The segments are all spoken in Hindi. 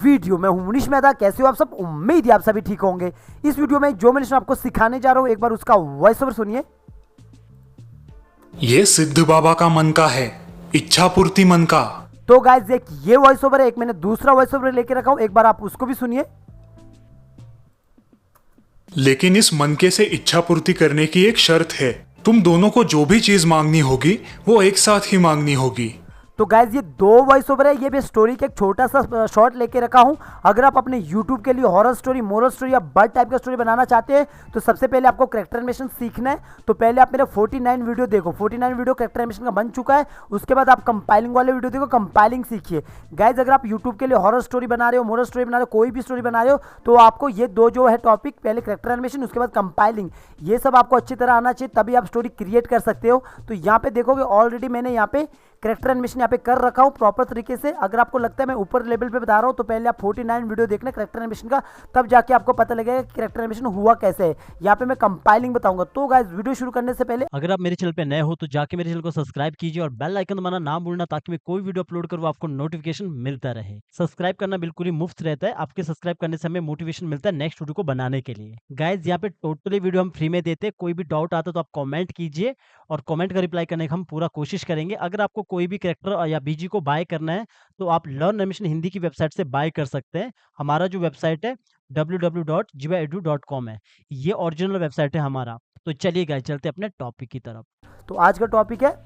वीडियो। मैं हूं मुनीश मेहता। कैसे हो आप सब? उम्मीद है आप सभी ठीक होंगे। इस वीडियो में जो मैं आपको सिखाने जा रहा हूं, एक बार उसका वॉइस ओवर सुनिए। ये सिद्ध बाबा का मन का है, इच्छा पूर्ति मन का। तो गाइस एक ये वॉइस ओवर है, एक मैंने दूसरा वॉइस ओवर लेके रखा हूं, एक बार आप उसको भी सुनिए। लेकिन इस मन के से इच्छा पूर्ति करने की एक शर्त है, तुम दोनों को जो भी चीज मांगनी होगी वो एक साथ ही मांगनी होगी। तो गाइज ये दो वॉइस ओवर है, ये भी स्टोरी का एक छोटा सा शॉर्ट लेके रखा हूं। अगर आप अपने YouTube के लिए हॉरर स्टोरी, मोरल स्टोरी या बर्ड टाइप का स्टोरी बनाना चाहते हैं तो सबसे पहले आपको कैरेक्टर एनिमेशन सीखना है। तो पहले आप मेरे 49 वीडियो देखो, 49 वीडियो कैरेक्टर एनिमेशन का बन चुका है। उसके बाद आप कंपाइलिंग वाले वीडियो देखो, कंपाइलिंग सीखिए। गाइज अगर आप यूट्यूब के लिए हॉरर स्टोरी बना रहे हो, मोरल स्टोरी बना रहे हो, कोई भी स्टोरी बना रहे हो, तो आपको ये दो जो है टॉपिक, पहले कैरेक्टर एनिमेशन, उसके बाद कंपाइलिंग, ये सब आपको अच्छी तरह आना चाहिए, तभी आप स्टोरी क्रिएट कर सकते हो। तो यहाँ पे देखोगे ऑलरेडी मैंने यहाँ पे कैरेक्टर एनिमेशन यहाँ पे कर रखा हूँ प्रॉपर तरीके से। अगर आपको लगता है मैं ऊपर लेवल पे बता रहा हूँ तो पहले आप 49 वीडियो देखना कैरेक्टर एनिमेशन का, तब जाके आपको पता लगेगा कि कैरेक्टर एनिमेशन हुआ कैसे है। यहाँ पे मैं कंपाइलिंग बताऊंगा। तो गाइस वीडियो शुरू करने से पहले अगर आप मेरे चैनल पे नए हो तो जाके मेरे चैनल को सब्सक्राइब कीजिए और बेल आइकन दबाना ना भूलना, ताकि मैं कोई वीडियो अपलोड करूँ आपको नोटिफिकेशन मिलता रहे। सब्सक्राइब करना बिल्कुल ही मुफ्त रहता है, आपके सब्सक्राइब करने से हमें मोटिवेशन मिलता है नेक्स्ट वीडियो को बनाने के लिए। गाइज यहाँ पे टोटली वीडियो हम फ्री में देते हैं, कोई भी डाउट आता है तो आप कॉमेंट कीजिए और कमेंट का रिप्लाई करने का हम पूरा कोशिश करेंगे। अगर आपको कोई भी कैरेक्टर या बीजी को बाय करना है तो आप लर्न एनिमेशन हिंदी की वेबसाइट से बाय कर सकते हैं। हमारा जो वेबसाइट है www.jivaedu.com है, ये ओरिजिनल वेबसाइट है हमारा। तो चलिए गाइस चलते हैं अपने टॉपिक की तरफ। तो आज का टॉपिक है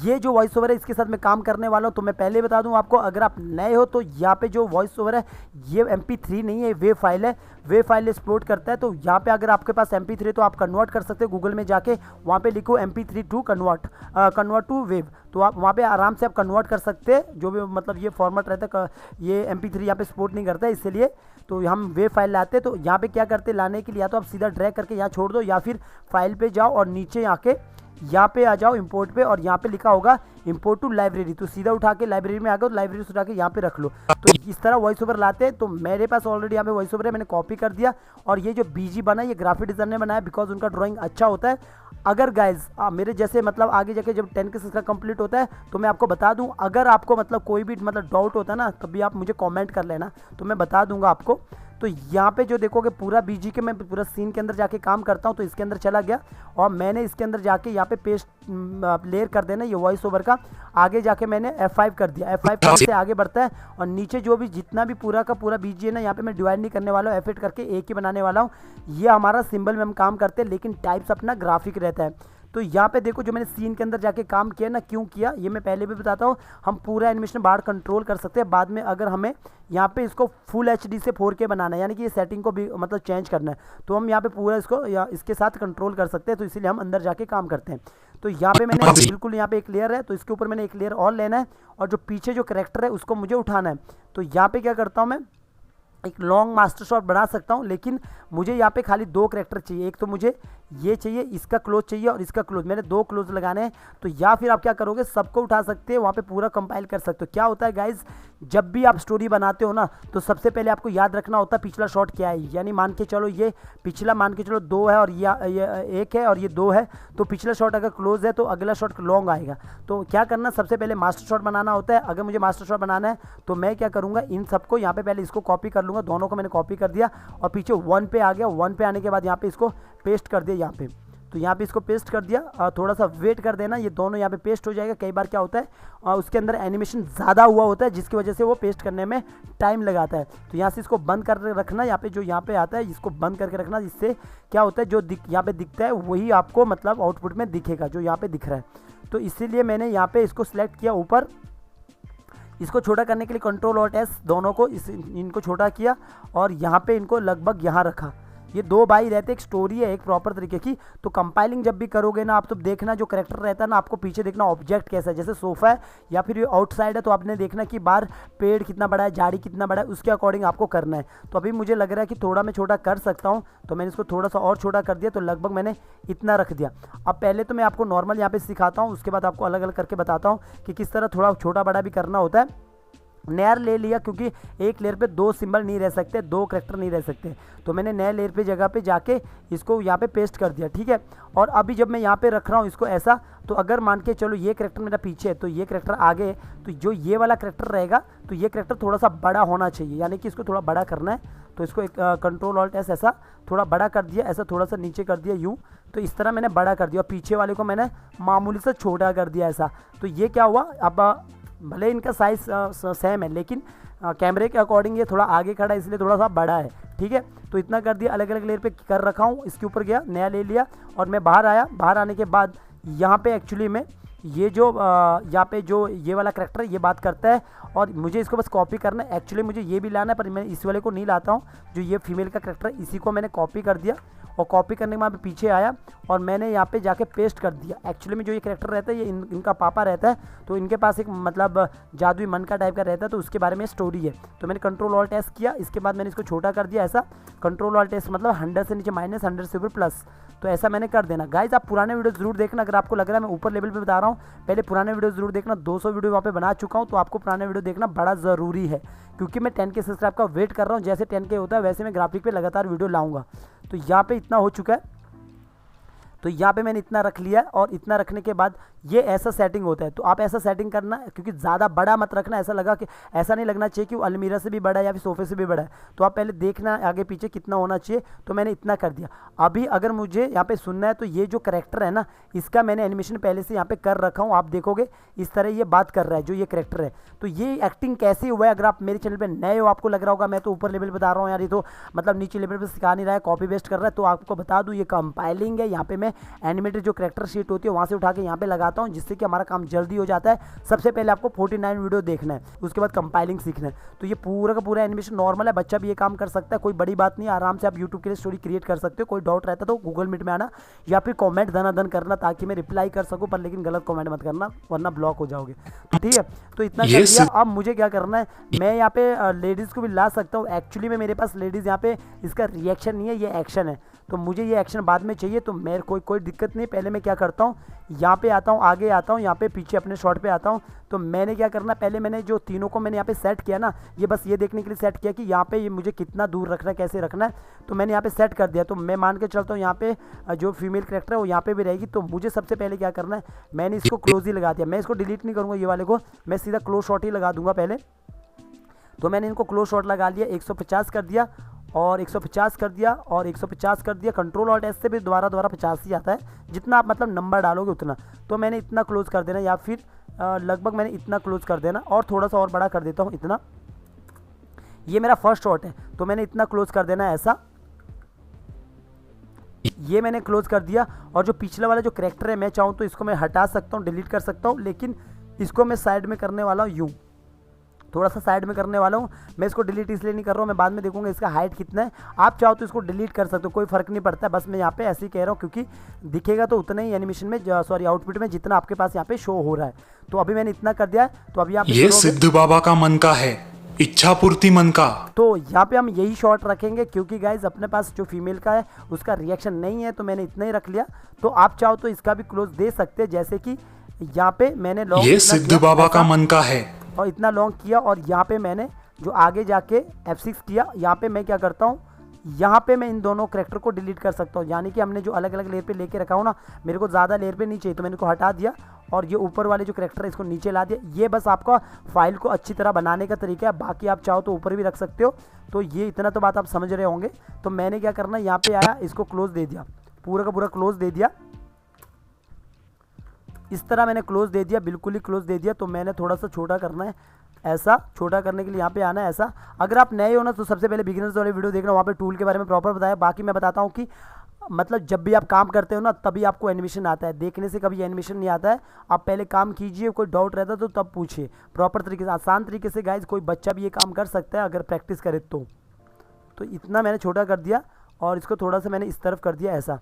ये जो वॉइस ओवर है, इसके साथ मैं काम करने वाला हूँ। तो मैं पहले बता दूं आपको, अगर आप नए हो तो यहाँ पे जो वॉइस ओवर है ये MP3 नहीं है, वेव फाइल है। वेव फाइल एक्सपोर्ट करता है। तो यहाँ पे अगर आपके पास MP3 है तो आप कन्वर्ट कर सकते हो। गूगल में जाके वहाँ पे लिखो MP3 to convert to wave, तो आप वहाँ पे आराम से आप कन्वर्ट कर सकते हैं। जो भी मतलब ये फॉर्मेट रहता है, ये MP3 यहाँ पे सपोर्ट नहीं करता है, इसलिए तो हम वेव फाइल लाते हैं। तो यहाँ पे क्या करते हैं, लाने के लिए या तो आप सीधा ड्रैग करके यहाँ छोड़ दो, या फिर फाइल पे जाओ और नीचे आके यहाँ पे आ जाओ इंपोर्ट पे, और यहाँ पे लिखा होगा इंपोर्ट टू लाइब्रेरी, तो सीधा उठा के लाइब्रेरी में आ गए, तो लाइब्रेरी से उठा के यहाँ पे रख लो। तो इस तरह वॉइस ओवर लाते हैं। तो मेरे पास ऑलरेडी यहाँ पे वॉइस ओवर है, मैंने कॉपी कर दिया। और ये जो बीजी बना ये ग्राफिक डिजाइनर ने बनाया, बिकॉज उनका ड्राइंग अच्छा होता है। अगर गाइज मेरे जैसे मतलब आगे जाके जब 10 के इसका कंप्लीट होता है तो मैं आपको बता दूं, अगर आपको मतलब कोई भी मतलब डाउट होता है ना, तभी आप मुझे कमेंट कर लेना, तो मैं बता दूंगा आपको। तो यहाँ पे जो देखोगे पूरा बीजी के मैं पूरा सीन के अंदर जाके काम करता हूँ। तो इसके अंदर चला गया और मैंने इसके अंदर जाके यहाँ पे पेस्ट लेयर कर देना ये वॉइस ओवर का। आगे जाके मैंने F5 कर दिया, F5 से आगे बढ़ता है। और नीचे जो भी जितना भी पूरा का पूरा बीजी है ना, यहाँ पे मैं डिवाइड नहीं करने वाला हूँ, F8 करके एक ही बनाने वाला हूँ। ये हमारा सिंबल में हम काम करते हैं, लेकिन टाइप्स अपना ग्राफिक रहता है। तो यहाँ पे देखो जो मैंने सीन के अंदर जाके काम किया ना, क्यों किया ये मैं पहले भी बताता हूँ। हम पूरा एनिमेशन बाहर कंट्रोल कर सकते हैं बाद में, अगर हमें यहाँ पे इसको फुल HD से 4K बनाना है, यानी कि ये सेटिंग को भी मतलब चेंज करना है, तो हम यहाँ पे पूरा इसको या इसके साथ कंट्रोल कर सकते हैं। तो इसीलिए हम अंदर जाके काम करते हैं। तो यहाँ पे मैंने बिल्कुल यहाँ पे एक लेयर है, तो इसके ऊपर मैंने एक लेयर और लेना है, और जो पीछे जो कैरेक्टर है उसको मुझे उठाना है। तो यहाँ पे क्या करता हूँ, मैं एक लॉन्ग मास्टर शॉट बना सकता हूँ, लेकिन मुझे यहाँ पे खाली दो कैरेक्टर चाहिए। एक तो मुझे ये चाहिए, इसका क्लोज चाहिए, और इसका क्लोज, मैंने दो क्लोज लगाने हैं। तो या फिर आप क्या करोगे, सबको उठा सकते हैं, वहाँ पे पूरा कंपाइल कर सकते हो। क्या होता है गाइज, जब भी आप स्टोरी बनाते हो ना, तो सबसे पहले आपको याद रखना होता है पिछला शॉट क्या है। यानी मान के चलो ये पिछला मान के चलो 2 है और ये 1 है और ये 2 है, तो पिछला शॉट अगर क्लोज है तो अगला शॉट लॉन्ग आएगा। तो क्या करना, सबसे पहले मास्टर शॉट बनाना होता है। अगर मुझे मास्टर शॉट बनाना है तो मैं क्या करूँगा, इन सबको यहाँ पे पहले इसको कॉपी कर लूँगा, दोनों को मैंने कॉपी कर दिया और पीछे 1 पे आ गया। 1 पे आने के बाद यहाँ पे इसको पेस्ट कर दिया यहाँ पे। तो यहाँ पे इसको पेस्ट कर दिया, और थोड़ा सा वेट कर देना, ये दोनों यहाँ पे पेस्ट हो जाएगा। कई बार क्या होता है, और उसके अंदर एनिमेशन ज़्यादा हुआ होता है, जिसकी वजह से वो पेस्ट करने में टाइम लगाता है। तो यहाँ से इसको बंद कर रखना, यहाँ पे जो यहाँ पे आता है इसको बंद करके रखना, जिससे क्या होता है जो यहाँ पे दिखता है वही आपको मतलब आउटपुट में दिखेगा, जो यहाँ पे दिख रहा है। तो इसीलिए मैंने यहाँ पे इसको सिलेक्ट किया ऊपर। इसको छोटा करने के लिए Ctrl+S दोनों को इनको छोटा किया, और यहाँ पे इनको लगभग यहाँ रखा। ये 2 बाई रहते, एक स्टोरी है एक प्रॉपर तरीके की। तो कंपाइलिंग जब भी करोगे ना आप, तो देखना जो करेक्टर रहता है ना, आपको पीछे देखना ऑब्जेक्ट कैसा है। जैसे सोफा है या फिर ये आउटसाइड है, तो आपने देखना कि बाहर पेड़ कितना बड़ा है, झाड़ी कितना बड़ा है, उसके अकॉर्डिंग आपको करना है। तो अभी मुझे लग रहा है कि थोड़ा मैं छोटा कर सकता हूँ, तो मैंने इसको थोड़ा सा और छोटा कर दिया। तो लगभग मैंने इतना रख दिया। अब पहले तो मैं आपको नॉर्मल यहाँ पे सिखाता हूँ, उसके बाद आपको अलग अलग करके बताता हूँ कि किस तरह थोड़ा छोटा बड़ा भी करना होता है। नया ले लिया क्योंकि एक लेयर पे 2 सिंबल नहीं रह सकते, 2 करैक्टर नहीं रह सकते। तो मैंने नए लेयर पे जगह पे जाके इसको यहाँ पे पेस्ट कर दिया, ठीक है। और अभी जब मैं यहाँ पे रख रहा हूँ इसको ऐसा, तो अगर मान के चलो ये करैक्टर मेरा पीछे है तो ये करैक्टर आगे है, तो जो ये वाला करैक्टर रहेगा तो ये करैक्टर थोड़ा सा बड़ा होना चाहिए, यानी कि इसको थोड़ा बड़ा करना है। तो इसको एक कंट्रोल ऑल्ट एस ऐसा थोड़ा बड़ा कर दिया, ऐसा थोड़ा सा नीचे कर दिया यूँ, तो इस तरह मैंने बड़ा कर दिया। और पीछे वाले को मैंने मामूली से छोटा कर दिया ऐसा। तो ये क्या हुआ, अब भले इनका साइज़ सेम है लेकिन कैमरे के अकॉर्डिंग ये थोड़ा आगे खड़ा है इसलिए थोड़ा सा बड़ा है, ठीक है। तो इतना कर दिया, अलग अलग लेयर पे कर रखा हूँ। इसके ऊपर गया, नया ले लिया और मैं बाहर आया। बाहर आने के बाद यहाँ पे एक्चुअली में ये जो यहाँ पे जो ये वाला करैक्टर है ये बात करता है और मुझे इसको बस कॉपी करना है। एक्चुअली मुझे ये भी लाना है पर मैं इस वाले को नहीं लाता हूँ, जो ये फीमेल का करैक्टर है इसी को मैंने कॉपी कर दिया। और कॉपी करने के बाद पीछे आया और मैंने यहाँ पे जाके पेस्ट कर दिया। एक्चुअली में जो ये करैक्टर रहता है ये इनका पापा रहता है, तो इनके पास एक मतलब जादुई मन का टाइप का रहता है, तो उसके बारे में स्टोरी है। तो मैंने कंट्रोल ऑल्ट एस किया, इसके बाद मैंने इसको छोटा कर दिया ऐसा। कंट्रोल ऑल्ट एस मतलब 100 से नीचे माइनस, 100 से ऊपर प्लस, तो ऐसा मैंने कर देना। गाइज आप पुराने वीडियो जरूर देखना, अगर आपको लग रहा है मैं ऊपर लेवल पे बता रहा हूँ, पहले पुराने वीडियो जरूर देखना। 200 वीडियो वहाँ पे बना चुका हूँ, तो आपको पुराने वीडियो देखना बड़ा ज़रूरी है क्योंकि मैं 10K सब्सक्राइब का वेट कर रहा हूँ। जैसे 10K होता है वैसे मैं ग्राफिक पे लगातार वीडियो लाऊंगा। तो यहाँ पे इतना हो चुका है, तो यहाँ पे मैंने इतना रख लिया और इतना रखने के बाद ये ऐसा सेटिंग होता है। तो आप ऐसा सेटिंग करना क्योंकि ज़्यादा बड़ा मत रखना, ऐसा लगा कि ऐसा नहीं लगना चाहिए कि वो अलमीरा से भी बड़ा है या फिर सोफे से भी बड़ा है। तो आप पहले देखना आगे पीछे कितना होना चाहिए, तो मैंने इतना कर दिया। अभी अगर मुझे यहाँ पे सुनना है तो ये जो करैक्टर है ना इसका मैंने एनिमेशन पहले से यहाँ पे कर रखा हूँ। आप देखोगे इस तरह ये बात कर रहा है जो ये करैक्टर है। तो ये एक्टिंग कैसे हुआ है, अगर आप मेरे चैनल पर नए हो आपको लग रहा होगा मैं तो ऊपर लेवल बता रहा हूँ यार, ये तो मतलब नीचे लेवल पर सिखा नहीं रहा है, कॉपी पेस्ट कर रहा है। तो आपको बता दूँ ये कंपाइलिंग है। यहाँ पे मैं एनिमेटेड जो करैक्टर शीट होती है वहाँ से उठा के यहाँ पे लगाता हूँ, जिससे कि हमारा काम जल्दी हो जाता है। सबसे पहले आपको 49 वीडियो देखना है, उसके बाद कंपाइलिंग सीखना है। तो ये पूरा का पूरा एनिमेशन नॉर्मल है, बच्चा भी ये काम कर सकता है, कोई बड़ी बात नहीं। आराम से आप यूट्यूब के लिए स्टोरी क्रिएट कर सकते हो। कोई डाउट रहता तो गूगल मीट में आना या फिर कॉमेंट धनाधन करना ताकि मैं रिप्लाई कर सकूँ, पर लेकिन गलत कॉमेंट मत करना वरना ब्लॉक हो जाओगे, ठीक है। तो इतना कर दिया। अब मुझे क्या करना है, मैं यहाँ पे लेडीज़ को भी ला सकता हूँ। एक्चुअली में मेरे पास लेडीज़ यहाँ पे इसका रिएक्शन नहीं है, ये एक्शन है। तो मुझे ये एक्शन बाद में चाहिए, तो मेरे कोई दिक्कत नहीं। पहले मैं क्या करता हूँ, यहाँ पे आता हूँ, आगे आता हूँ, यहाँ पे पीछे अपने शॉट पे आता हूँ। तो मैंने क्या करना, पहले मैंने जो तीनों को मैंने यहाँ पे सेट किया ना, ये बस ये देखने के लिए सेट किया कि यहाँ पे ये मुझे कितना दूर रखना है, कैसे रखना है। तो मैंने यहाँ पे सेट कर दिया। तो मैं मान के चलता हूँ यहाँ पे जो फीमेल करैक्टर है वो यहाँ पे भी रहेगी। तो मुझे सबसे पहले क्या करना है, मैंने इसको क्लोज ही लगा दिया। मैं इसको डिलीट नहीं करूँगा, ये वाले को मैं सीधा क्लोज शॉट ही लगा दूंगा पहले। तो मैंने इनको क्लोज शॉट लगा लिया, 150 कर दिया और 150 कर दिया और 150 कर दिया। कंट्रोल ऑल्ट एस से भी दोबारा 50 ही आता है, जितना आप मतलब नंबर डालोगे उतना। तो मैंने इतना क्लोज कर देना या फिर लगभग मैंने इतना क्लोज कर देना और थोड़ा सा और बड़ा कर देता हूँ इतना। ये मेरा फर्स्ट शॉट है तो मैंने इतना क्लोज कर देना ऐसा, ये मैंने क्लोज कर दिया। और जो पिछला वाला जो करैक्टर है मैं चाहूँ तो इसको मैं हटा सकता हूँ, डिलीट कर सकता हूँ, लेकिन इसको मैं साइड में करने वाला हूँ, यूँ थोड़ा सा साइड में करने वाला हूँ। मैं इसको डिलीट इसलिए नहीं कर रहा हूँ, मैं बाद में देखूंगा इसका हाइट कितना है। आप चाहो तो इसको डिलीट कर सकते हो, कोई फर्क नहीं पड़ता है। बस मैं यहाँ पे ऐसे ही कह रहा हूँ क्योंकि दिखेगा तो उतना ही एनिमेशन में, सॉरी आउटपुट में जितना आपके पास यहाँ पे शो हो रहा है। तो अभी मैंने इतना कर दिया है। तो अभी आप ये सिद्ध बाबा का मन का है, इच्छा पूर्ति मन का। तो यहाँ पे हम यही शॉट रखेंगे क्योंकि गाइज अपने पास जो फीमेल का है उसका रिएक्शन नहीं है, तो मैंने इतना ही रख लिया। तो आप चाहो तो इसका भी क्लोज दे सकते हैं, जैसे कि यहाँ पे मैंने लॉन्ग, ये सिद्ध बाबा का मन का है और इतना लॉन्ग किया। और यहाँ पे मैंने जो आगे जाके F6 किया, यहाँ पे मैं क्या करता हूँ, यहाँ पे मैं इन दोनों करैक्टर को डिलीट कर सकता हूँ। यानी कि हमने जो अलग अलग लेयर पे लेके रखा हो ना, मेरे को ज़्यादा लेयर पे नहीं चाहिए तो मैंने इसको हटा दिया और ये ऊपर वाले जो करैक्टर है इसको नीचे ला दिया। ये बस आपका फाइल को अच्छी तरह बनाने का तरीका है, बाकी आप चाहो तो ऊपर भी रख सकते हो। तो ये इतना तो बात आप समझ रहे होंगे। तो मैंने क्या करना, यहाँ पे आया, इसको क्लोज दे दिया, पूरा का पूरा क्लोज दे दिया। इस तरह मैंने क्लोज दे दिया, बिल्कुल ही क्लोज दे दिया। तो मैंने थोड़ा सा छोटा करना है, ऐसा छोटा करने के लिए यहाँ पे आना है ऐसा। अगर आप नए हो ना तो सबसे पहले बिगिनर्स वाले वीडियो देखना, वहाँ पे टूल के बारे में प्रॉपर बताया। बाकी मैं बताता हूँ कि मतलब जब भी आप काम करते हो ना तभी आपको एनिमेशन आता है, देखने से कभी एनिमेशन नहीं आता है। आप पहले काम कीजिए, कोई डाउट रहता है तो तब पूछिए प्रॉपर तरीके से, आसान तरीके से। गाइज कोई बच्चा भी ये काम कर सकता है अगर प्रैक्टिस करे तो इतना मैंने छोटा कर दिया और इसको थोड़ा सा मैंने इस तरफ कर दिया ऐसा।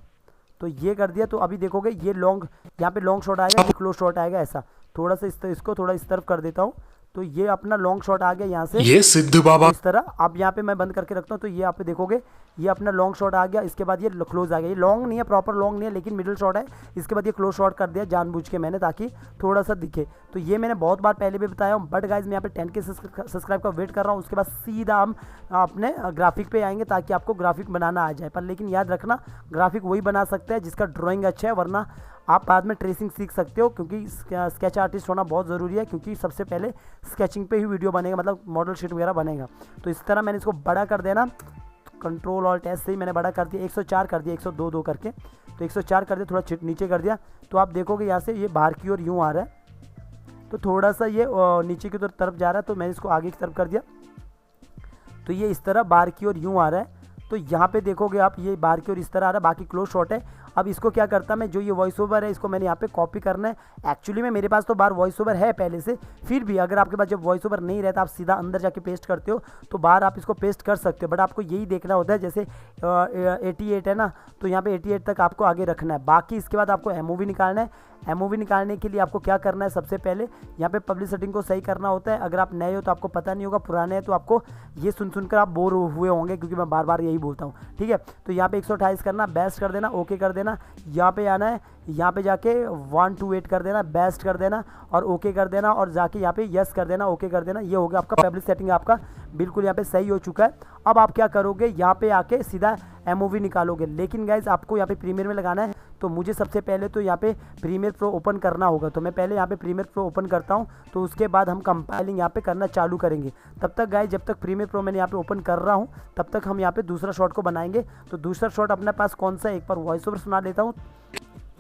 तो ये कर दिया। तो अभी देखोगे ये लॉन्ग, यहाँ पे लॉन्ग शॉट आएगा, ये क्लोज शॉट आएगा ऐसा। थोड़ा सा इसको थोड़ा इस तरफ कर देता हूँ तो ये अपना लॉन्ग शॉट आ गया यहाँ से ये सिद्ध बाबा। इस तरह अब यहाँ पे मैं बंद करके रखता हूँ, तो ये आप पे देखोगे ये अपना लॉन्ग शॉट आ गया। इसके बाद ये क्लोज आ गया, ये लॉन्ग नहीं है, प्रॉपर लॉन्ग नहीं है, लेकिन मिडिल शॉट है। इसके बाद ये क्लोज शॉट कर दिया जानबूझ के मैंने, ताकि थोड़ा सा दिखे। तो ये मैंने बहुत बार पहले भी बताया हूँ, बट गाइज मैं यहाँ पे 10K सब्सक्राइब का वेट कर रहा हूँ। उसके बाद सीधा हम अपने ग्राफिक पे आएंगे, ताकि आपको ग्राफिक बनाना आ जाए। पर लेकिन याद रखना, ग्राफिक वही बना सकता है जिसका ड्राइंग अच्छा है, वरना आप बाद में ट्रेसिंग सीख सकते हो, क्योंकि स्केच आर्टिस्ट होना बहुत ज़रूरी है, क्योंकि सबसे पहले स्केचिंग पे ही वीडियो बनेगा, मतलब मॉडल शीट वगैरह बनेगा। तो इस तरह मैंने इसको बड़ा कर देना, कंट्रोल ऑल्ट एस से ही मैंने बड़ा कर दिया, 104 कर दिया, 102 करके। तो 104 कर दिया, थोड़ा नीचे कर दिया। तो आप देखोगे यहाँ से ये बाहर की ओर यूँ आ रहा है, तो थोड़ा सा ये नीचे की तरफ जा रहा है, तो मैंने इसको आगे की तरफ कर दिया। तो ये इस तरह बाहर की ओर यूँ आ रहा है। तो यहाँ पे देखोगे आप, ये बाहर की ओर इस तरह आ रहा है, बाकी क्लोज शॉट है। अब इसको क्या करता मैं, जो ये वॉइस ओवर है इसको मैंने यहाँ पे कॉपी करना है। एक्चुअली में मेरे पास तो बाहर वॉइस ओवर है पहले से, फिर भी अगर आपके पास जब वॉइस ओवर नहीं रहता, आप सीधा अंदर जाके पेस्ट करते हो, तो बाहर आप इसको पेस्ट कर सकते हो। बट आपको यही देखना होता है, जैसे 88 है ना, तो यहाँ पे 88 तक आपको आगे रखना है। बाकी इसके बाद आपको एमओवी निकालना है। एमओवी निकालने के लिए आपको क्या करना है, सबसे पहले यहाँ पे पब्लिक सेटिंग को सही करना होता है। अगर आप नए हो तो आपको पता नहीं होगा, पुराने हैं तो आपको ये सुनकर आप बोर हुए होंगे, क्योंकि मैं बार बार यही बोलता हूँ, ठीक है। तो यहाँ पे 128 करना, बेस्ट कर देना, ओके कर देना। यहाँ पे आना है, यहाँ पे जाके 128 कर देना, बेस्ट कर देना और ओके कर देना, और जाके यहाँ पे यस कर देना, ओके कर देना। ये हो गया आपका पब्लिक सेटिंग, आपका बिल्कुल यहाँ पे सही हो चुका है। अब आप क्या करोगे, यहाँ पे आके सीधा एमओवी निकालोगे। लेकिन गाइज आपको यहाँ पे प्रीमियर में लगाना है, तो मुझे सबसे पहले तो यहाँ पे प्रीमियर प्रो ओपन करना होगा। तो मैं पहले यहाँ पे प्रीमियर प्रो ओपन करता हूँ, तो उसके बाद हम कंपाइलिंग यहाँ पे करना चालू करेंगे। तब तक गाइज, जब तक प्रीमियर प्रो मैंने यहाँ पे ओपन कर रहा हूँ, तब तक हम यहाँ पे दूसरा शॉट को बनाएंगे। तो दूसरा शॉट अपने पास कौन सा है, एक बार वॉइस ओवर सुना देता हूँ।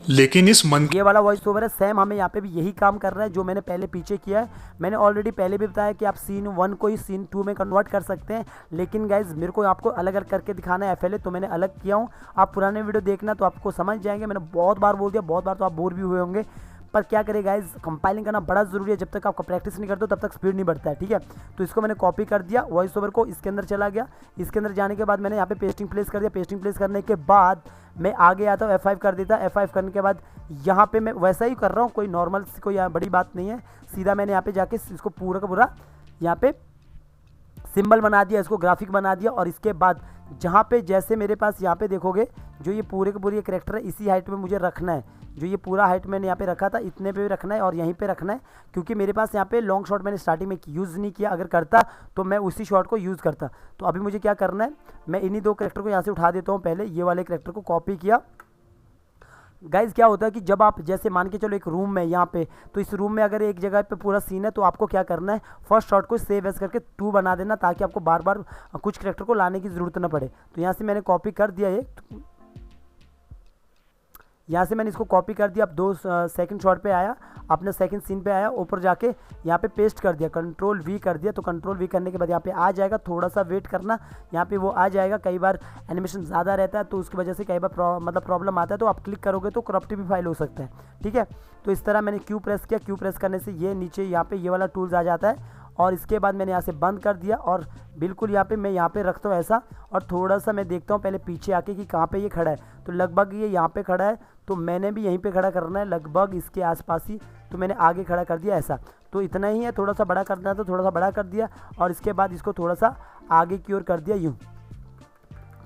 लेकिन इस मन ये वाला वॉइस ओवर है, सेम हमें यहाँ पे भी यही काम कर रहा है जो मैंने पहले पीछे किया है। मैंने ऑलरेडी पहले भी बताया कि आप सीन 1 को ही सीन 2 में कन्वर्ट कर सकते हैं, लेकिन गाइज मेरे को आपको अलग अलग करके दिखाना है FLA, तो मैंने अलग किया हूँ। आप पुराने वीडियो देखना तो आपको समझ जाएंगे। मैंने बहुत बार बोल दिया, बहुत बार तो आप बोर भी हुए होंगे, पर क्या करें गाइज, कंपाइलिंग करना बड़ा ज़रूरी है। जब तक आप प्रैक्टिस नहीं करते हो तब तक स्पीड नहीं बढ़ता है, ठीक है। तो इसको मैंने कॉपी कर दिया, वॉइस ओवर को इसके अंदर चला गया। इसके अंदर जाने के बाद मैंने यहाँ पे पेस्टिंग प्लेस कर दिया। पेस्टिंग प्लेस करने के बाद मैं आगे आता हूँ, F5 कर देता। F5 करने के बाद यहाँ पे मैं वैसा ही कर रहा हूँ, कोई नॉर्मल कोई बड़ी बात नहीं है। सीधा मैंने यहाँ पे जाके इसको पूरा का पूरा यहाँ पे सिंबल बना दिया, इसको ग्राफिक बना दिया। और इसके बाद जहाँ पे जैसे मेरे पास यहाँ पे देखोगे, जो ये पूरे के पूरे कैरेक्टर है, इसी हाइट में मुझे रखना है। जो ये पूरा हाइट मैंने यहाँ पे रखा था, इतने पे भी रखना है और यहीं पे रखना है, क्योंकि मेरे पास यहाँ पे लॉन्ग शॉट मैंने स्टार्टिंग में यूज़ नहीं किया। अगर करता तो मैं उसी शॉट को यूज़ करता। तो अभी मुझे क्या करना है, मैं इन्हीं दो कैरेक्टर को यहाँ से उठा देता हूँ। पहले ये वाले कैरेक्टर को कॉपी किया। गाइज क्या होता है कि जब आप जैसे मान के चलो एक रूम में यहाँ पे, तो इस रूम में अगर एक जगह पे पूरा सीन है, तो आपको क्या करना है, फर्स्ट शॉट को सेव एज करके 2 बना देना, ताकि आपको बार बार कुछ कैरेक्टर को लाने की ज़रूरत ना पड़े। तो यहाँ से मैंने कॉपी कर दिया ये, यहाँ से मैंने इसको कॉपी कर दिया। अब 2 सेकंड शॉट पे आया, अपने सेकंड सीन पे आया, ऊपर जाके यहाँ पे पेस्ट कर दिया, कंट्रोल V कर दिया। तो कंट्रोल V करने के बाद यहाँ पे आ जाएगा, थोड़ा सा वेट करना, यहाँ पे वो आ जाएगा। कई बार एनिमेशन ज़्यादा रहता है, तो उसकी वजह से कई बार मतलब प्रॉब्लम आता है, तो आप क्लिक करोगे तो करप्टिव भी फाइल हो सकता है, ठीक है। तो इस तरह मैंने Q प्रेस किया। Q प्रेस करने से ये नीचे यहाँ पे ये वाला टूल्स आ जाता है, और इसके बाद मैंने यहाँ से बंद कर दिया। और बिल्कुल यहाँ पे मैं यहाँ पे रखता हूँ ऐसा, और थोड़ा सा मैं देखता हूँ पहले पीछे आके कि कहाँ पे ये खड़ा है। तो लगभग ये यहाँ पे खड़ा है, तो मैंने भी यहीं पे खड़ा करना है, लगभग इसके आसपास ही। तो मैंने आगे खड़ा कर दिया ऐसा। तो इतना ही है, थोड़ा सा बड़ा करना है तो थोड़ा सा बड़ा कर दिया, और इसके बाद इसको थोड़ा सा आगे की ओर कर दिया, यूँ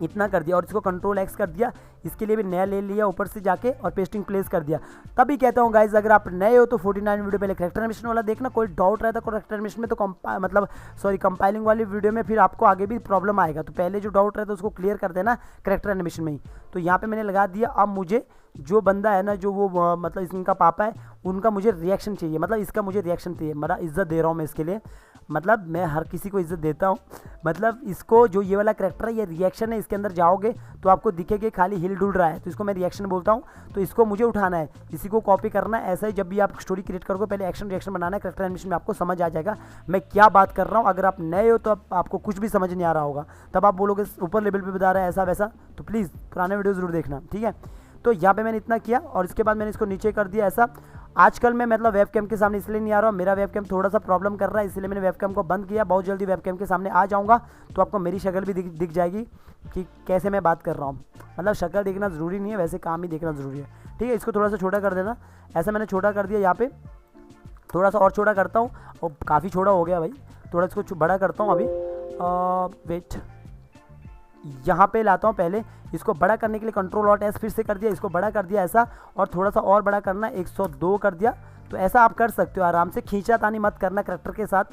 इतना कर दिया। और इसको कंट्रोल X कर दिया, इसके लिए भी नया ले लिया ऊपर से जाके, और पेस्टिंग प्लेस कर दिया। तभी कहता हूँ गाइज, अगर आप नए हो तो 49 वीडियो पहले कैरेक्टर एनिमेशन वाला देखना। कोई डाउट रहता है कैरेक्टर एनिमेशन में, तो कंपाइलिंग वाली वीडियो में फिर आपको आगे भी प्रॉब्लम आएगा। तो पहले जो डाउट रहता है उसको क्लियर कर देना कैरेक्टर एनिमेशन में ही। तो यहाँ पे मैंने लगा दिया। अब मुझे जो बंदा है ना, जो वो मतलब इनका पापा है, उनका मुझे रिएक्शन चाहिए, मतलब इसका मुझे रिएक्शन चाहिए। मेरा इज्जत दे रहा हूँ मैं इसके लिए, मतलब मैं हर किसी को इज्जत देता हूँ। मतलब इसको जो ये वाला कैरेक्टर है, ये रिएक्शन है। इसके अंदर जाओगे तो आपको दिखेगा खाली हिल डुल रहा है, तो इसको मैं रिएक्शन बोलता हूँ। तो इसको मुझे उठाना है, इसी को कॉपी करना है। ऐसा ही जब भी आप स्टोरी क्रिएट करोगे, पहले एक्शन रिएक्शन बनाना है। कैरेक्टर एनिमेशन में आपको समझ आ जाएगा मैं क्या बात कर रहा हूँ। अगर आप नए हो तो आपको कुछ भी समझ नहीं आ रहा होगा, तब आप बोलोगे ऊपर लेवल पर बता रहा है ऐसा वैसा, तो प्लीज़ पुराने वीडियो ज़रूर देखना, ठीक है। तो यहाँ पे मैंने इतना किया, और इसके बाद मैंने इसको नीचे कर दिया ऐसा। आजकल मैं मतलब वेबकैम के सामने इसलिए नहीं आ रहा हूँ, मेरा वेबकैम थोड़ा सा प्रॉब्लम कर रहा है, इसलिए मैंने वेबकैम को बंद किया। बहुत जल्दी वेबकैम के सामने आ जाऊँगा, तो आपको मेरी शक्ल भी दिख जाएगी कि कैसे मैं बात कर रहा हूँ। मतलब शक्ल देखना ज़रूरी नहीं है, वैसे काम ही देखना ज़रूरी है, ठीक है। इसको थोड़ा सा छोटा कर देना, ऐसा मैंने छोटा कर दिया यहाँ पे। थोड़ा सा और छोटा करता हूँ, और काफ़ी छोटा हो गया भाई, थोड़ा इसको बड़ा करता हूँ अभी। वेट, यहाँ पे लाता हूँ, पहले इसको बड़ा करने के लिए Ctrl+Alt+S फिर से कर दिया, इसको बड़ा कर दिया ऐसा, और थोड़ा सा और बड़ा करना 102 कर दिया। तो ऐसा आप कर सकते हो, आराम से खींचातानी मत करना करैक्टर के साथ।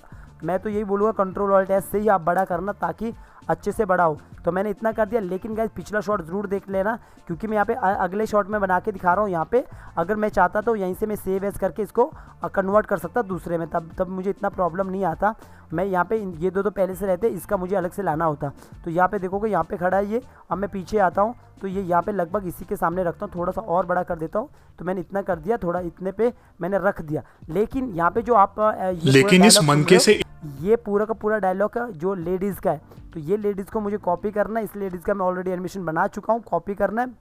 मैं तो यही बोलूँगा Ctrl+Alt+S से ही आप बड़ा करना ताकि अच्छे से बड़ा हो। तो मैंने इतना कर दिया, लेकिन गाइस पिछला शॉट ज़रूर देख लेना, क्योंकि मैं यहाँ पे अगले शॉट में बना के दिखा रहा हूँ। यहाँ पे अगर मैं चाहता तो यहीं से मैं सेव एज करके इसको कन्वर्ट कर सकता दूसरे में, तब मुझे इतना प्रॉब्लम नहीं आता। मैं यहाँ पे ये दो पहले से रहते, इसका मुझे अलग से लाना होता। तो यहाँ पे देखोगे यहाँ पे खड़ा है ये। अब मैं पीछे आता हूँ तो ये यहाँ पे लगभग इसी के सामने रखता हूँ, थोड़ा सा और बड़ा कर देता हूँ। तो मैंने इतना कर दिया, थोड़ा इतने पे मैंने रख दिया। लेकिन यहाँ पे जो आप लेकिन इस मनके से ये पूरा का पूरा डायलॉग जो लेडीज़ का है, तो ये लेडीज़ को मुझे कॉपी करना है। इस लेडीज़ का मैं ऑलरेडी एनिमेशन बना चुका हूँ, कॉपी करना है।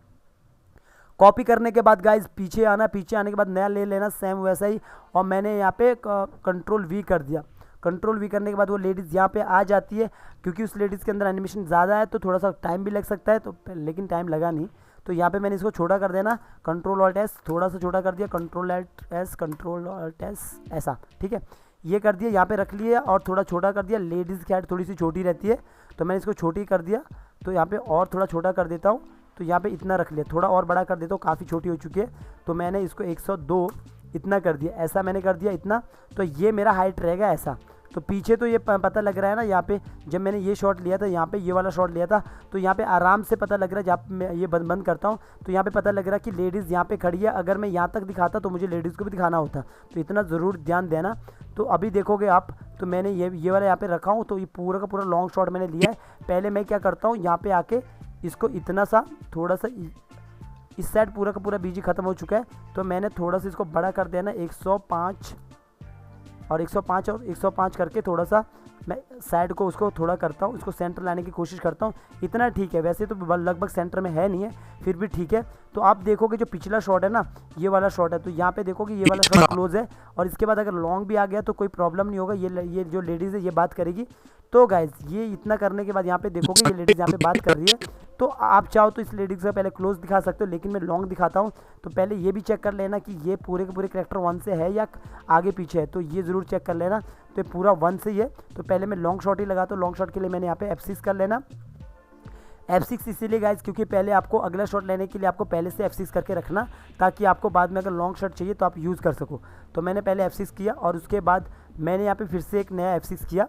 कॉपी करने के बाद गाइज पीछे आना, पीछे आने के बाद नया ले लेना सेम वैसा ही, और मैंने यहाँ पे Ctrl+V कर दिया। Ctrl+V करने के बाद वो लेडीज़ यहाँ पे आ जाती है। क्योंकि उस लेडीज़ के अंदर एनिमेशन ज़्यादा है तो थोड़ा सा टाइम भी लग सकता है, तो लेकिन टाइम लगा नहीं। तो यहाँ पे मैंने इसको छोटा कर देना, Ctrl+Alt+S थोड़ा सा छोटा कर दिया, Ctrl+Alt+S ऐसा, ठीक है। ये कर दिया, यहाँ पे रख लिया और थोड़ा छोटा कर दिया। लेडीज़ की हाइट थोड़ी सी छोटी रहती है तो मैंने इसको छोटी कर दिया। तो यहाँ पे और थोड़ा छोटा कर देता हूँ, तो यहाँ पे इतना रख लिया, थोड़ा और बड़ा कर देता हूँ, काफ़ी छोटी हो चुकी है। तो मैंने इसको 102 इतना कर दिया, ऐसा मैंने कर दिया इतना। तो ये मेरा हाइट रहेगा ऐसा। तो पीछे तो ये पता लग रहा है ना, यहाँ पे जब मैंने ये शॉट लिया था, यहाँ पे ये वाला शॉट लिया था, तो यहाँ पे आराम से पता लग रहा है। जब मैं ये बंद करता हूँ तो यहाँ पे पता लग रहा है कि लेडीज़ यहाँ पे खड़ी है। अगर मैं यहाँ तक दिखाता तो मुझे लेडीज़ को भी दिखाना होता, तो इतना ज़रूर ध्यान देना। तो अभी देखोगे आप, तो मैंने ये वाला यहाँ पे रखा हूँ। तो ये पूरा का पूरा लॉन्ग शॉट मैंने लिया है। पहले मैं क्या करता हूँ, यहाँ पे आके इसको इतना सा थोड़ा सा, इस साइड पूरा का पूरा बीजी ख़त्म हो चुका है, तो मैंने थोड़ा सा इसको बड़ा कर देना 105 और 105 करके थोड़ा सा मैं साइड को उसको थोड़ा करता हूँ, उसको सेंटर लाने की कोशिश करता हूँ। इतना ठीक है, वैसे तो लगभग सेंटर में है नहीं है, फिर भी ठीक है। तो आप देखोगे जो पिछला शॉट है ना, ये वाला शॉट है, तो यहाँ पे देखोगे ये वाला शॉट क्लोज है, और इसके बाद अगर लॉन्ग भी आ गया तो कोई प्रॉब्लम नहीं होगा। ये जो लेडीज़ है ये बात करेगी। तो गाइज ये इतना करने के बाद यहाँ पे देखोगे ये लेडीज़ यहाँ पे बात कर रही है। तो आप चाहो तो इस लेडीज़ का पहले क्लोज दिखा सकते हो, लेकिन मैं लॉन्ग दिखाता हूँ। तो पहले ये भी चेक कर लेना कि ये पूरे के पूरे कैरेक्टर 1 से है या आगे पीछे है, तो ये ज़रूर चेक कर लेना। तो ये पूरा 1 से ही है। तो पहले मैं लॉन्ग शॉट ही लगाता हूँ। लॉन्ग शॉट के लिए मैंने यहाँ पे F6 कर लेना। F6 इसीलिए गाइज क्योंकि पहले आपको अगला शॉट लेने के लिए आपको पहले से F6 करके रखना, ताकि आपको बाद में अगर लॉन्ग शॉट चाहिए तो आप यूज़ कर सको। तो मैंने पहले F6 किया, और उसके बाद मैंने यहाँ पे फिर से एक नया F6 किया।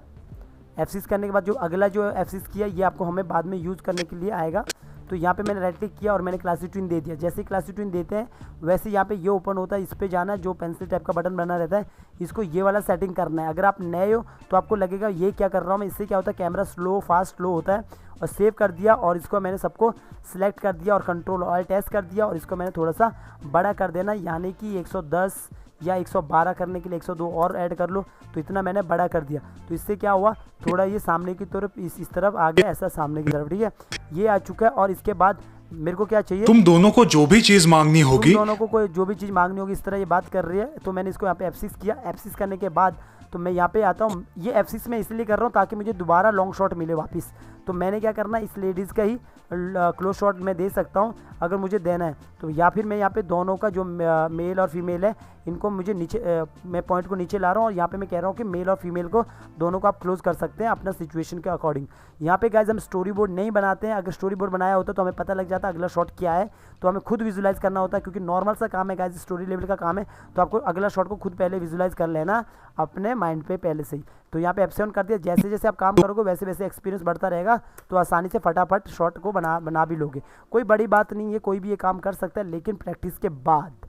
F6 करने के बाद जो अगला जो F6 किया ये आपको हमें बाद में यूज़ करने के लिए आएगा। तो यहाँ पे मैंने राइट क्लिक किया और मैंने क्लासिक ट्विन दे दिया। जैसे ही क्लासिक ट्विन देते हैं वैसे यहाँ पे ये ओपन होता है। इस पे जाना, जो पेंसिल टाइप का बटन बना रहता है, इसको ये वाला सेटिंग करना है। अगर आप नए हो तो आपको लगेगा ये क्या कर रहा हूँ मैं, इससे क्या होता है कैमरा स्लो फास्ट स्लो होता है। और सेव कर दिया, और इसको मैंने सबको सिलेक्ट कर दिया और Ctrl+Alt+S कर दिया, और इसको मैंने थोड़ा सा बड़ा कर देना, यानी कि 110 या 112 करने के लिए 102 और ऐड कर लो। तो इतना मैंने बड़ा कर दिया। तो इससे क्या हुआ, थोड़ा ये सामने की तरफ इस तरफ आ गया, ऐसा सामने की तरफ, ठीक है। ये आ चुका है। और इसके बाद मेरे को क्या चाहिए, तुम दोनों को जो भी चीज मांगनी होगी, तुम दोनों को कोई जो भी चीज़ मांगनी होगी, इस तरह ये बात कर रही है। तो मैंने इसको यहाँ पे F6 किया। F6 करने के बाद तो मैं यहाँ पे आता हूँ। ये F6 मैं इसलिए कर रहा हूँ ताकि मुझे दोबारा लॉन्ग शॉट मिले वापस। तो मैंने क्या करना, इस लेडीज़ का ही क्लोज शॉट मैं दे सकता हूँ अगर मुझे देना है तो, या फिर मैं यहाँ पे दोनों का जो मेल और फीमेल है इनको मुझे नीचे मैं पॉइंट को नीचे ला रहा हूँ, और यहाँ पे मैं कह रहा हूँ कि मेल और फीमेल को दोनों को आप क्लोज कर सकते हैं अपना सिचुएशन के अकॉर्डिंग। यहाँ पे गाइज हम स्टोरी बोर्ड नहीं बनाते हैं। अगर स्टोरी बोर्ड बनाया होता तो हमें पता लग जाता अगला शॉट क्या है, तो हमें खुद विजुलाइज करना होता है, क्योंकि नॉर्मल सा काम है गाइज, स्टोरी लेवल का काम है। तो आपको अगला शॉट को खुद पहले विजुलाइज कर लेना अपने माइंड पे पहले से ही। तो यहाँ पे F7 कर दिया। जैसे जैसे आप काम करोगे वैसे वैसे एक्सपीरियंस बढ़ता रहेगा, तो आसानी से फटाफट शॉट को बना भी लोगे। कोई बड़ी बात नहीं है, कोई भी ये काम कर सकता है, लेकिन प्रैक्टिस के बाद।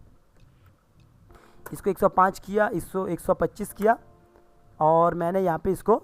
इसको 105 किया, इसको 125 किया, और मैंने यहाँ पे इसको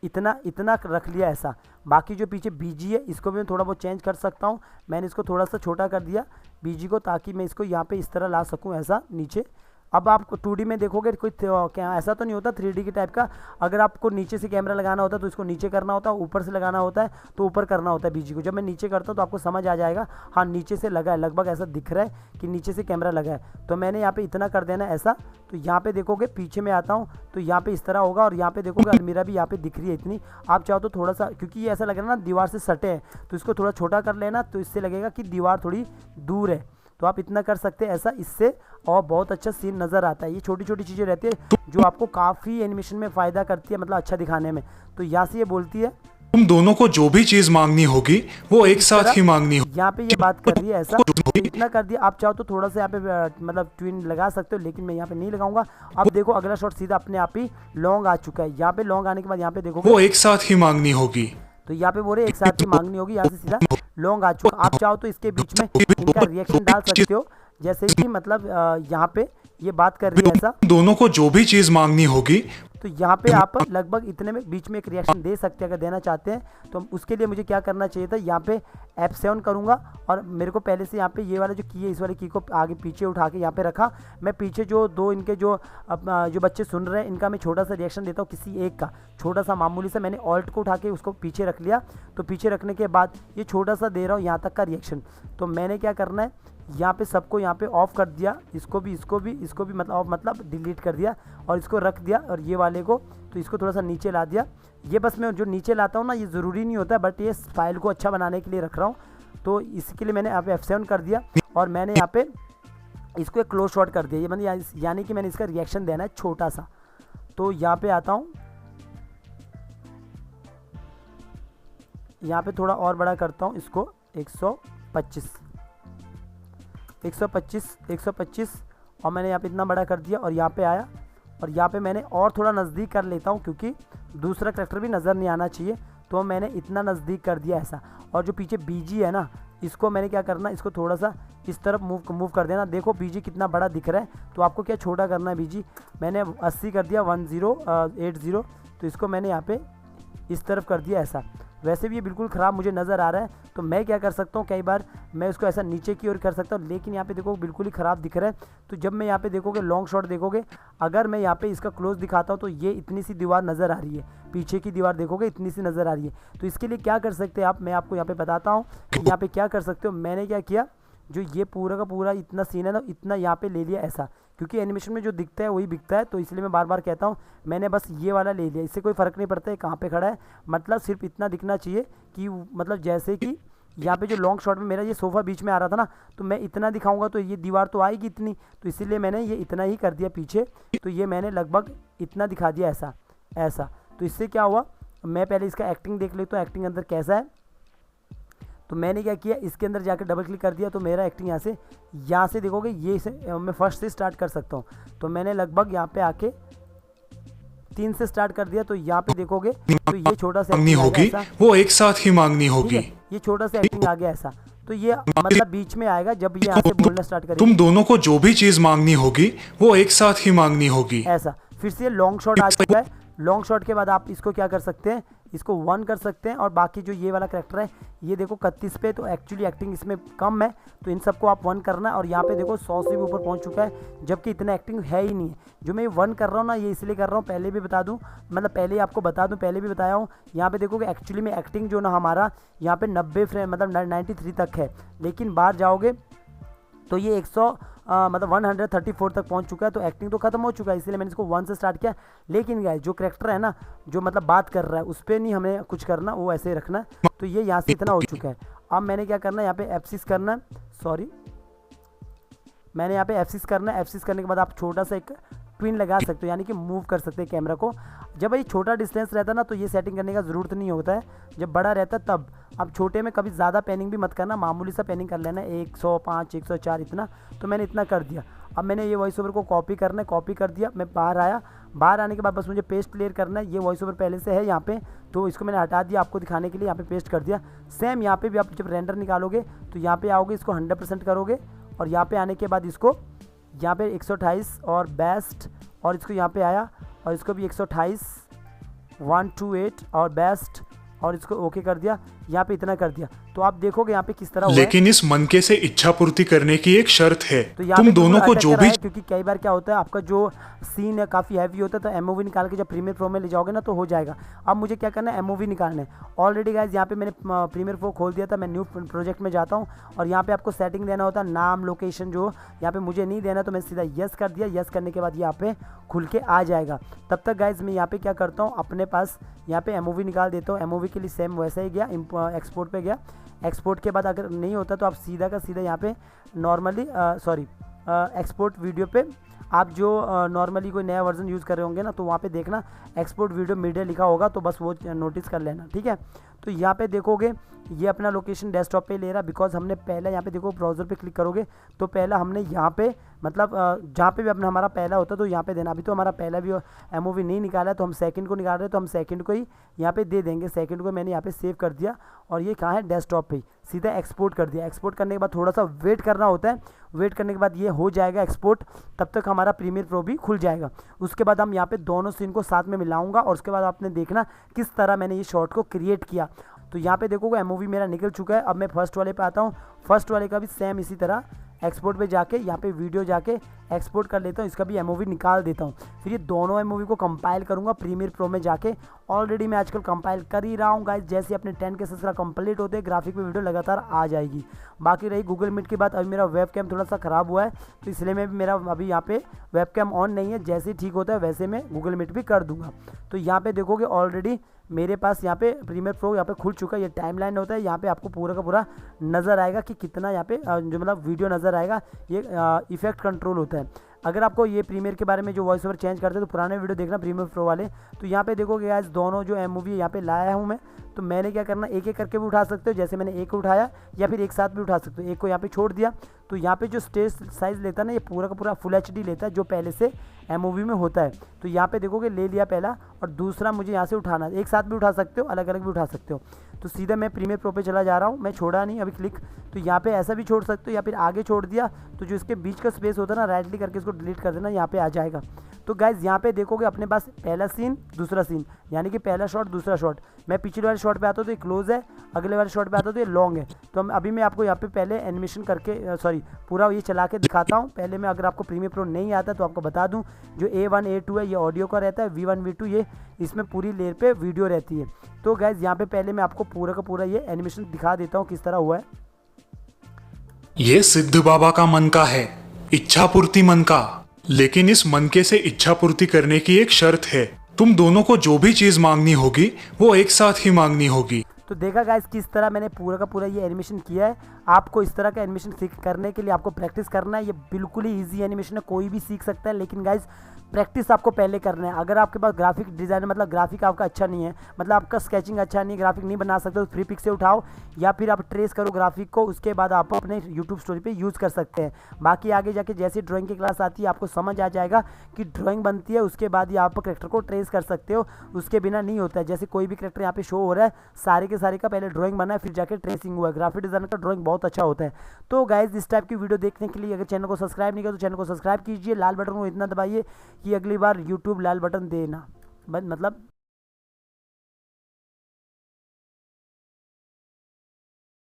इतना रख लिया ऐसा। बाकी जो पीछे बीजी है इसको भी मैं थोड़ा बहुत चेंज कर सकता हूँ। मैंने इसको थोड़ा सा छोटा कर दिया बीजी को, ताकि मैं इसको यहाँ पे इस तरह ला सकूँ ऐसा नीचे। अब आप 2D में देखोगे कोई क्या ऐसा तो नहीं होता 3D के टाइप का। अगर आपको नीचे से कैमरा लगाना होता है तो इसको नीचे करना होता है, ऊपर से लगाना होता है तो ऊपर करना होता है बीजी को। जब मैं नीचे करता हूँ तो आपको समझ आ जाएगा, हाँ नीचे से लगा है, लगभग ऐसा दिख रहा है कि नीचे से कैमरा लगा है। तो मैंने यहाँ पे इतना कर देना ऐसा। तो यहाँ पे देखोगे पीछे में आता हूँ तो यहाँ पे इस तरह होगा, और यहाँ पे देखोगे अलमीरा भी यहाँ पे दिख रही है इतनी। आप चाहो तो थोड़ा सा, क्योंकि ये ऐसा लग रहा है ना दीवार से सटे है, तो इसको थोड़ा छोटा कर लेना, तो इससे लगेगा कि दीवार थोड़ी दूर है। तो आप इतना कर सकते हैं ऐसा, इससे और बहुत अच्छा सीन नज़र आता है। ये छोटी छोटी चीज़ें रहती है जो आपको काफ़ी एनिमेशन में फ़ायदा करती है, मतलब अच्छा दिखाने में। तो यहाँ से ये बोलती है तुम दोनों को जो भी चीज मांगनी होगी वो एक साथ ही मांगनी होगी। यहाँ पे ये बात कर रही है ऐसा, तो इतना कर दिया। आप चाहो तो थोड़ा सा यहाँ पे मतलब ट्विन लगा सकते हो, लेकिन मैं यहाँ पे नहीं लगाऊंगा। अब देखो अगला शॉट सीधा अपने आप ही लॉन्ग आ चुका है। यहाँ पे लॉन्ग आने के बाद यहाँ पे देखो वो एक साथ ही मांगनी होगी। तो यहाँ पे बोल रहे एक साथ ही मांगनी होगी, यहाँ से सीधा लॉन्ग आ चुका। आप चाहो तो इसके बीच में इनका रिएक्शन डाल सकते हो, जैसे कि मतलब यहाँ पे ये बात कर रही है ऐसा, दोनों को जो भी चीज मांगनी होगी तो यहाँ पे आप लगभग इतने में बीच में एक रिएक्शन दे सकते हैं अगर देना चाहते हैं। तो उसके लिए मुझे क्या करना चाहिए था, यहाँ पे F7 करूँगा और मेरे को पहले से यहाँ पे ये वाला जो की है इस वाले की को आगे पीछे उठा के यहाँ पे रखा। मैं पीछे जो दो इनके जो बच्चे सुन रहे हैं इनका मैं छोटा सा रिएक्शन देता हूँ, किसी एक का छोटा सा मामूली सा। मैंने ऑल्ट को उठा के उसको पीछे रख लिया। तो पीछे रखने के बाद ये छोटा सा दे रहा हूँ यहाँ तक का रिएक्शन। तो मैंने क्या करना है, यहाँ पे सबको यहाँ पे ऑफ कर दिया, इसको भी मतलब डिलीट कर दिया और इसको रख दिया। और ये वाले को तो इसको थोड़ा सा नीचे ला दिया। ये बस मैं जो नीचे लाता हूँ ना, ये ज़रूरी नहीं होता है, बट ये फाइल को अच्छा बनाने के लिए रख रहा हूँ। तो इसके लिए मैंने यहाँ पे F7 कर दिया और मैंने यहाँ पे इसको एक क्लोज शॉट कर दिया। ये मतलब यानी कि मैंने इसका रिएक्शन देना है छोटा सा। तो यहाँ पे आता हूँ, यहाँ पे थोड़ा और बड़ा करता हूँ इसको 125 और मैंने यहाँ पे इतना बड़ा कर दिया। और यहाँ पे आया और यहाँ पे मैंने और थोड़ा नज़दीक कर लेता हूँ, क्योंकि दूसरा कैरेक्टर भी नज़र नहीं आना चाहिए। तो मैंने इतना नज़दीक कर दिया ऐसा। और जो पीछे बीजी है ना, इसको मैंने क्या करना, इसको थोड़ा सा इस तरफ मूव कर देना। देखो बीजी कितना बड़ा दिख रहा है, तो आपको क्या छोटा करना है बीजी। मैंने 80 कर दिया, 1080। तो इसको मैंने यहाँ पे इस तरफ कर दिया ऐसा। वैसे भी ये बिल्कुल ख़राब मुझे नज़र आ रहा है, तो मैं क्या कर सकता हूँ, कई बार मैं इसको ऐसा नीचे की ओर कर सकता हूँ, लेकिन यहाँ पे देखो बिल्कुल ही ख़राब दिख रहा है। तो जब मैं यहाँ पे देखोगे लॉन्ग शॉट देखोगे, अगर मैं यहाँ पे इसका क्लोज दिखाता हूँ तो ये इतनी सी दीवार नज़र आ रही है, पीछे की दीवार देखोगे इतनी सी नज़र आ रही है। तो इसके लिए क्या कर सकते हैं आप, मैं आपको यहाँ पे बताता हूँ कि यहाँ पे क्या कर सकते हो। मैंने क्या किया, जो ये पूरा का पूरा इतना सीन है ना, इतना यहाँ पे ले लिया ऐसा, क्योंकि एनिमेशन में जो दिखता है वही दिखता है। तो इसलिए मैं बार बार कहता हूँ, मैंने बस ये वाला ले लिया। इससे कोई फ़र्क नहीं पड़ता है कहाँ पे खड़ा है, मतलब सिर्फ इतना दिखना चाहिए कि मतलब जैसे कि यहाँ पे जो लॉन्ग शॉट में मेरा ये सोफ़ा बीच में आ रहा था ना, तो मैं इतना दिखाऊंगा तो ये दीवार तो आएगी इतनी। तो इसीलिए मैंने ये इतना ही कर दिया पीछे। तो ये मैंने लगभग इतना दिखा दिया ऐसा। तो इससे क्या हुआ, मैं पहले इसका एक्टिंग देख लेता हूँ, एक्टिंग अंदर कैसा है। तो मैंने क्या किया, इसके अंदर जाकर डबल क्लिक कर दिया। तो मेरा एक्टिंग यहाँ से देखोगे, ये से मैं फर्स्ट से स्टार्ट कर सकता हूँ। तो मैंने लगभग यहाँ पे आके 3 से स्टार्ट कर दिया। तो यहाँ पे देखोगे तो ये छोटा सा मांगनी होगी वो एक साथ ही मांगनी होगी। ये छोटा सा एक्टिंग आ गया ऐसा। तो ये मतलब बीच में आएगा जब ये यहाँ से बोलना स्टार्ट करेगा। तुम दोनों को जो भी चीज मांगनी होगी वो एक साथ ही मांगनी होगी ऐसा। फिर से लॉन्ग शॉट आ चुका है। लॉन्ग शॉट के बाद आप इसको क्या कर सकते हैं, इसको 1 कर सकते हैं। और बाकी जो ये वाला करैक्टर है, ये देखो 31 पे, तो एक्चुअली एक्टिंग इसमें कम है, तो इन सबको आप 1 करना है। और यहाँ पे देखो 100 से भी ऊपर पहुँच चुका है, जबकि इतना एक्टिंग है ही नहीं है। जो मैं 1 कर रहा हूँ ना, ये इसलिए कर रहा हूँ, पहले भी बता दूँ, मतलब पहले आपको बता दूँ, पहले भी बताया हूँ। यहाँ पे देखोगे एक्चुअली में एक्टिंग जो ना हमारा यहाँ पे 90 फ्रेम मतलब 93 तक है, लेकिन बाहर जाओगे तो ये 134 तक पहुंच चुका है। तो एक्टिंग तो खत्म हो चुका है, इसलिए मैंने इसको 1 से स्टार्ट किया। लेकिन गाइस जो करैक्टर है ना, जो मतलब बात कर रहा है, उस पर नहीं हमें कुछ करना, वो ऐसे ही रखना है। तो ये यहाँ से इतना हो चुका है। अब मैंने क्या करना है, यहाँ पे F6 करना है, मैंने यहाँ पे F6 करना है। F6 करने के बाद आप छोटा सा एक ट्विन लगा सकते हो, यानी कि मूव कर सकते हैं कैमरा को। जब भाई छोटा डिस्टेंस रहता है ना, तो ये सेटिंग करने का ज़रूरत नहीं होता है, जब बड़ा रहता है तब। अब छोटे में कभी ज़्यादा पैनिंग भी मत करना, मामूली सा पैनिंग कर लेना, 105 104 इतना। तो मैंने इतना कर दिया। अब मैंने ये वॉइस ओवर को कॉपी करना है, कॉपी कर दिया। मैं बाहर आया, बाहर आने के बाद बस मुझे पेस्ट क्लियर करना है। ये वॉइस ओवर पहले से है यहाँ पे, तो इसको मैंने हटा दिया आपको दिखाने के लिए, यहाँ पे पेस्ट कर दिया। सेम यहाँ पे भी आप जब रेंडर निकालोगे तो यहाँ पे आओगे, इसको 100% करोगे, और यहाँ पे आने के बाद इसको यहाँ पे 128 और बेस्ट, और इसको यहाँ पे आया और इसको भी 128 128 और बेस्ट, और इसको ओके कर दिया। यहाँ पे इतना कर दिया। तो आप देखोगे यहाँ पे किस तरह हुआ है। लेकिन इस मन के से इच्छा पूर्ति करने की एक शर्त है, तो यहाँ तुम पे दोनों को जो भी, क्योंकि कई बार क्या होता है, आपका जो सीन है काफ़ी हैवी होता है, तो एमओवी निकाल के जब प्रीमियर प्रो में ले जाओगे ना तो हो जाएगा। अब मुझे क्या करना है, एमओवी निकालना है। ऑलरेडी गाइज यहाँ पे मैंने प्रीमियर प्रो खोल दिया था। मैं न्यू प्रोजेक्ट में जाता हूँ और यहाँ पे आपको सेटिंग देना होता है, नाम लोकेशन, जो यहाँ पे मुझे नहीं देना, तो मैं सीधा यस कर दिया। यस करने के बाद यहाँ पे खुल के आ जाएगा। तब तक गाइज मैं यहाँ पे क्या करता हूँ, अपने पास यहाँ पे एमओवी निकाल देता हूँ। एमओवी के लिए सेम वैसा ही गया, एक्सपोर्ट पे गया। एक्सपोर्ट के बाद अगर नहीं होता तो आप सीधा का सीधा यहाँ पे नॉर्मली एक्सपोर्ट वीडियो पे आप जो नॉर्मली कोई नया वर्जन यूज़ कर रहे होंगे ना, तो वहाँ पे देखना एक्सपोर्ट वीडियो मीडिया लिखा होगा, तो बस वो नोटिस कर लेना, ठीक है। तो यहाँ पे देखोगे ये अपना लोकेशन डेस्कटॉप पे ले रहा, बिकॉज हमने पहले यहाँ पे देखो ब्राउज़र पे क्लिक करोगे तो पहला हमने यहाँ पे मतलब जहाँ पे भी अपना हमारा पहला होता है तो यहाँ पे देना। अभी तो हमारा पहला भी एमओवी नहीं निकाला है, तो हम सेकंड को निकाल रहे हैं, तो हम सेकंड को ही यहाँ पे दे देंगे। सेकंड को मैंने यहाँ पे सेव कर दिया और ये कहाँ है, डेस्कटॉप पे ही सीधा एक्सपोर्ट कर दिया। एक्सपोर्ट करने के बाद थोड़ा सा वेट करना होता है, वेट करने के बाद ये हो जाएगा एक्सपोर्ट, तब तक हमारा प्रीमियर प्रो भी खुल जाएगा। उसके बाद हम यहाँ पे दोनों सीन को साथ में मिलाऊंगा और उसके बाद आपने देखना किस तरह मैंने ये शॉट को क्रिएट किया। तो यहाँ पे देखोगे एमओवी मेरा निकल चुका है। अब मैं फर्स्ट वाले पे आता हूँ। फर्स्ट वाले का भी सेम इसी तरह एक्सपोर्ट पे जाके यहाँ पे वीडियो जाके एक्सपोर्ट कर लेता हूँ, इसका भी एमओवी निकाल देता हूँ। फिर ये दोनों एमओवी को कंपाइल करूँगा प्रीमियर प्रो में जाके। ऑलरेडी मैं आजकल कंपाइल कर ही रहा हूँ गाइस। जैसे अपने 10K सब्सक्राइब कंप्लीट होते हैं ग्राफिक पे वीडियो लगातार आ जाएगी। बाकी रही गूगल मीट की बात, अभी मेरा वेब कैम थोड़ा सा ख़राब हुआ है, तो इसलिए मैं मेरा अभी यहाँ पे वेब कैम ऑन नहीं है। जैसे ही ठीक होता है वैसे मैं गूगल मीट भी कर दूँगा। तो यहाँ पे देखोगे ऑलरेडी मेरे पास यहाँ पे प्रीमियर प्रो यहाँ पे खुल चुका है। ये टाइमलाइन होता है, यहाँ पे आपको पूरा का पूरा नज़र आएगा कि कितना यहाँ पे जो मतलब वीडियो नज़र आएगा। ये इफेक्ट कंट्रोल होता है। अगर आपको ये प्रीमियर के बारे में जो वॉइस ओवर चेंज करते हैं तो पुराने वीडियो देखना प्रीमियर प्रो वाले। तो यहाँ पे देखोगे गाइस दोनों जो एमओवी यहाँ पे लाया हूँ मैं, तो मैंने क्या करना, एक एक करके भी उठा सकते हो, जैसे मैंने एक को उठाया या फिर एक साथ भी उठा सकते हो। एक को यहाँ पे छोड़ दिया तो यहाँ पे जो स्टेज साइज़ लेता है ना, ये पूरा का पूरा फुल HD लेता है जो पहले से एमओवी में होता है। तो यहाँ पे देखोगे ले लिया पहला, और दूसरा मुझे यहाँ से उठाना, एक साथ भी उठा सकते हो, अलग अलग भी उठा सकते हो। तो सीधा मैं प्रीमियर प्रो पे चला जा रहा हूँ, मैं छोड़ा नहीं अभी क्लिक। तो यहाँ पे ऐसा भी छोड़ सकते हो या फिर आगे छोड़ दिया तो जो इसके बीच का स्पेस होता है ना, राइट क्लिक करके इसको डिलीट कर देना, यहाँ पे आ जाएगा। तो गाइज यहाँ पे देखोगे अपने पास पहला सीन दूसरा सीन, यानी कि पहला शॉट दूसरा शॉट। मैं पिछले वाले शॉट पे आता हूँ तो ये क्लोज है, अगले वाले शॉट पे आता हूँ तो ये लॉन्ग है। तो हम अभी मैं आपको यहाँ पे पहले एनिमेशन करके पूरा ये चला के दिखाता हूँ। पहले मैं अगर आपको प्रीमियर प्रो नहीं आता तो आपको बता दूँ, जो A1 A2 है ये ऑडियो का रहता है, V1 V2 ये इसमें पूरी लेयर पे वीडियो रहती है। तो गाइज यहाँ पे पहले मैं आपको पूरा का पूरा ये एनिमेशन दिखा देता हूँ किस तरह हुआ है। ये सिद्ध बाबा का मन का है, इच्छा पूर्ति मन का। लेकिन इस मनके से इच्छा पूर्ति करने की एक शर्त है, तुम दोनों को जो भी चीज मांगनी होगी वो एक साथ ही मांगनी होगी। तो देखा गाइस किस तरह मैंने पूरा का पूरा ये एनिमेशन किया है। आपको इस तरह का एनिमेशन करने के लिए आपको प्रैक्टिस करना है। ये बिल्कुल ही इजी एनिमेशन है, कोई भी सीख सकता है, लेकिन गाइस प्रैक्टिस आपको पहले करना है। अगर आपके पास ग्राफिक डिज़ाइन मतलब ग्राफिक आपका अच्छा नहीं है, मतलब आपका स्केचिंग अच्छा नहीं है, ग्राफिक नहीं बना सकते, तो फ्री पिक से उठाओ या फिर आप ट्रेस करो ग्राफिक को, उसके बाद आप अपने यूट्यूब स्टोरी पे यूज़ कर सकते हैं। बाकी आगे जाके जैसे ड्राइंग की क्लास आती है आपको समझ आ जाएगा कि ड्राइंग बनती है, उसके बाद ही आप करेक्टर को ट्रेस कर सकते हो, उसके बिना नहीं होता है। जैसे कोई भी करेक्टर यहाँ पे शो हो रहा है, सारे के सारे का पहले ड्राइंग बना है फिर जाके ट्रेसिंग हुआ है। ग्राफिक डिज़ाइनर का ड्राइंग बहुत अच्छा होता है। तो गाइज इस टाइप की वीडियो देखने के लिए अगर चैनल को सब्सक्राइब नहीं किया तो चैनल को सब्सक्राइब कीजिए, लाल बटन को इतना दबाइए कि अगली बार यूट्यूब लाल बटन देना, मतलब